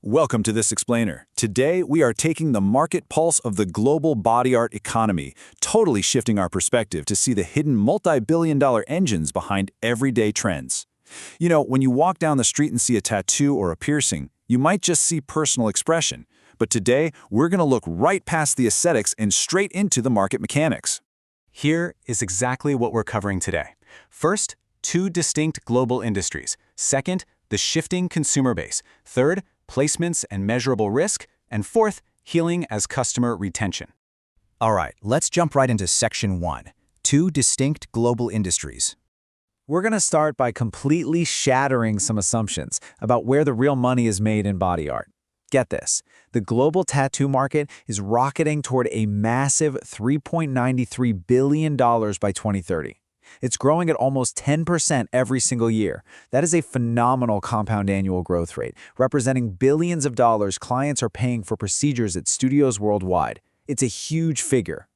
Welcome to this explainer. Today, we are taking the market pulse of the global body art economy, totally shifting our perspective to see the hidden multi-billion-dollar engines behind everyday trends. You know, when you walk down the street and see a tattoo or a piercing, you might just see personal expression. But today, we're going to look right past the aesthetics and straight into the market mechanics. Here is exactly what we're covering today. First, two distinct global industries. Second, the shifting consumer base. Third, placements and measurable risk. And fourth, healing as customer retention. All right, let's jump right into Section 1, two distinct global industries. We're going to start by completely shattering some assumptions about where the real money is made in body art. Get this, the global tattoo market is rocketing toward a massive $3.93 billion by 2030. It's growing at almost 10% every single year. That is a phenomenal compound annual growth rate, representing billions of dollars clients are paying for procedures at studios worldwide. It's a huge figure.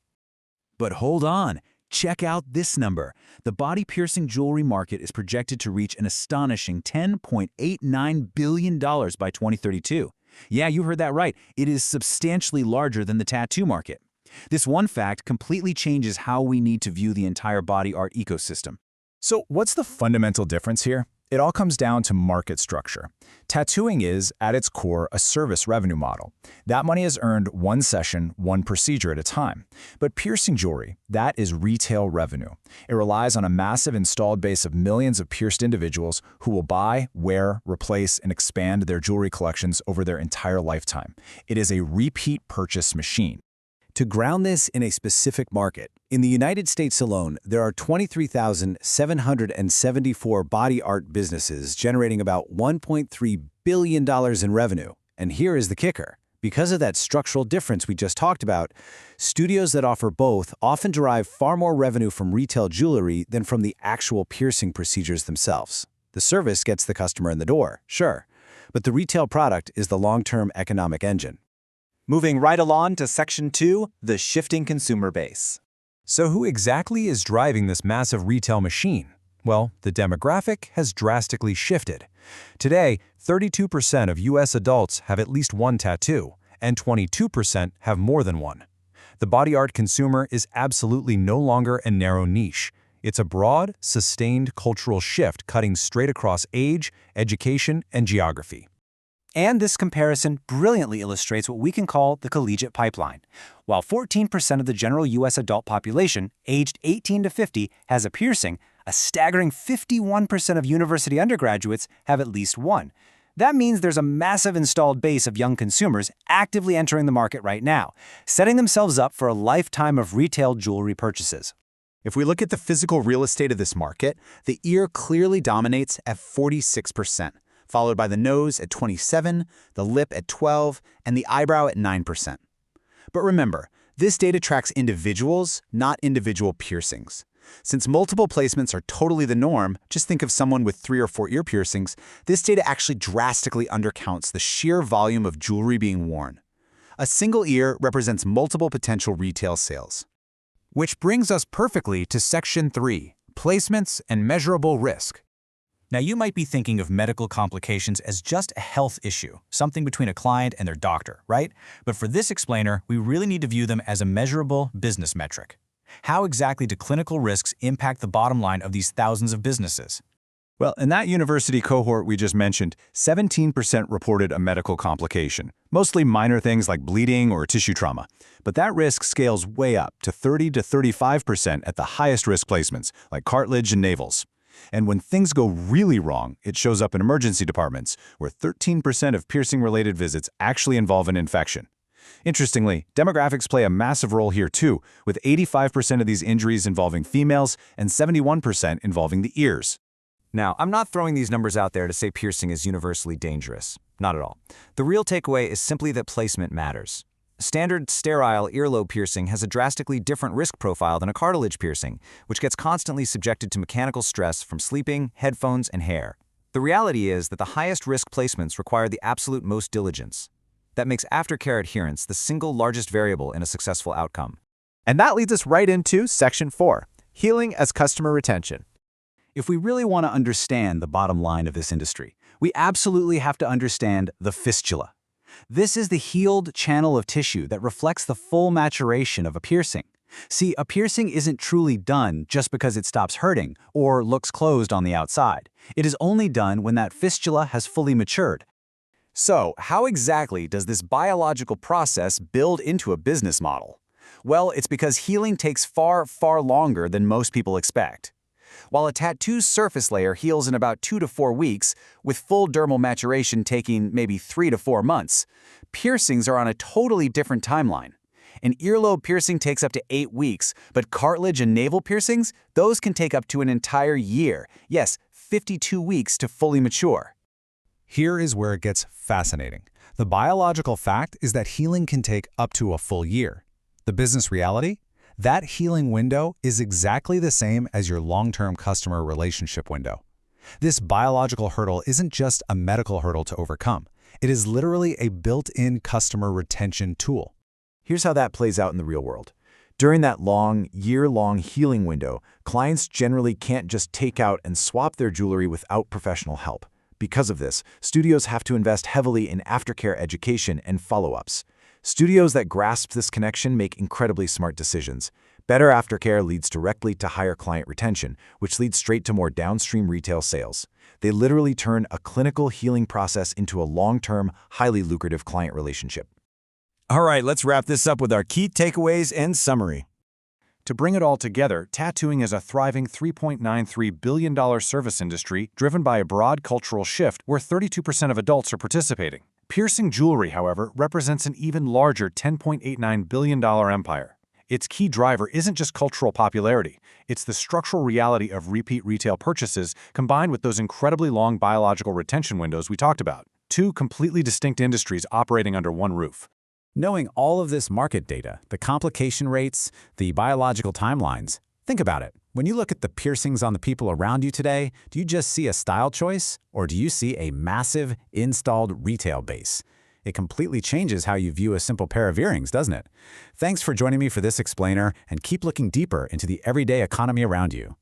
But hold on. Check out this number. The body piercing jewelry market is projected to reach an astonishing $10.89 billion by 2032. Yeah, you heard that right. It is substantially larger than the tattoo market. This one fact completely changes how we need to view the entire body art ecosystem. So what's the fundamental difference here? It all comes down to market structure. Tattooing is, at its core, a service revenue model. That money is earned one session, one procedure at a time. But piercing jewelry, that is retail revenue. It relies on a massive installed base of millions of pierced individuals who will buy, wear, replace, and expand their jewelry collections over their entire lifetime. It is a repeat purchase machine. To ground this in a specific market, in the United States alone, there are 23,774 body art businesses generating about $1.3 billion in revenue. And here is the kicker. Because of that structural difference we just talked about, studios that offer both often derive far more revenue from retail jewelry than from the actual piercing procedures themselves. The service gets the customer in the door, sure, but the retail product is the long-term economic engine. Moving right along to Section 2, the shifting consumer base. So who exactly is driving this massive retail machine? Well, the demographic has drastically shifted. Today, 32% of U.S. adults have at least one tattoo, and 22% have more than one. The body art consumer is absolutely no longer a narrow niche. It's a broad, sustained cultural shift cutting straight across age, education, and geography. And this comparison brilliantly illustrates what we can call the collegiate pipeline. While 14% of the general U.S. adult population, aged 18 to 50, has a piercing, a staggering 51% of university undergraduates have at least one. That means there's a massive installed base of young consumers actively entering the market right now, setting themselves up for a lifetime of retail jewelry purchases. If we look at the physical real estate of this market, the ear clearly dominates at 46%. Followed by the nose at 27%, the lip at 12%, and the eyebrow at 9%. But remember, this data tracks individuals, not individual piercings. Since multiple placements are totally the norm, just think of someone with 3 or 4 ear piercings, this data actually drastically undercounts the sheer volume of jewelry being worn. A single ear represents multiple potential retail sales. Which brings us perfectly to Section 3, placements and measurable risk. Now, you might be thinking of medical complications as just a health issue, something between a client and their doctor, right? But for this explainer, we really need to view them as a measurable business metric. How exactly do clinical risks impact the bottom line of these thousands of businesses? Well, in that university cohort we just mentioned, 17% reported a medical complication, mostly minor things like bleeding or tissue trauma. But that risk scales way up to 30 to 35% at the highest risk placements, like cartilage and navels. And when things go really wrong, it shows up in emergency departments, where 13% of piercing-related visits actually involve an infection. Interestingly, demographics play a massive role here too, with 85% of these injuries involving females and 71% involving the ears. Now, I'm not throwing these numbers out there to say piercing is universally dangerous. Not at all. The real takeaway is simply that placement matters. Standard sterile earlobe piercing has a drastically different risk profile than a cartilage piercing, which gets constantly subjected to mechanical stress from sleeping, headphones, and hair. The reality is that the highest risk placements require the absolute most diligence. That makes aftercare adherence the single largest variable in a successful outcome. And that leads us right into Section 4, healing as customer retention. If we really want to understand the bottom line of this industry, we absolutely have to understand the fistula, This is the healed channel of tissue that reflects the full maturation of a piercing. See, a piercing isn't truly done just because it stops hurting or looks closed on the outside. It is only done when that fistula has fully matured. So, how exactly does this biological process build into a business model? Well, it's because healing takes far, far longer than most people expect. While a tattoo's surface layer heals in about 2 to 4 weeks, with full dermal maturation taking maybe 3 to 4 months, piercings are on a totally different timeline. An earlobe piercing takes up to 8 weeks, but cartilage and navel piercings, those can take up to an entire year. Yes, 52 weeks to fully mature. Here is where it gets fascinating. The biological fact is that healing can take up to a full year. The business reality? That healing window is exactly the same as your long-term customer relationship window. This biological hurdle isn't just a medical hurdle to overcome. It is literally a built-in customer retention tool. Here's how that plays out in the real world. During that long, year-long healing window, clients generally can't just take out and swap their jewelry without professional help. Because of this, studios have to invest heavily in aftercare education and follow-ups. Studios that grasp this connection make incredibly smart decisions. Better aftercare leads directly to higher client retention, which leads straight to more downstream retail sales. They literally turn a clinical healing process into a long-term, highly lucrative client relationship. All right, let's wrap this up with our key takeaways and summary. To bring it all together, tattooing is a thriving $3.93 billion service industry driven by a broad cultural shift where 32% of adults are participating. Piercing jewelry, however, represents an even larger $10.89 billion empire. Its key driver isn't just cultural popularity, it's the structural reality of repeat retail purchases combined with those incredibly long biological retention windows we talked about. Two completely distinct industries operating under one roof. Knowing all of this market data, the complication rates, the biological timelines, think about it. When you look at the piercings on the people around you today, do you just see a style choice, or do you see a massive installed retail base? It completely changes how you view a simple pair of earrings, doesn't it? Thanks for joining me for this explainer, and keep looking deeper into the everyday economy around you.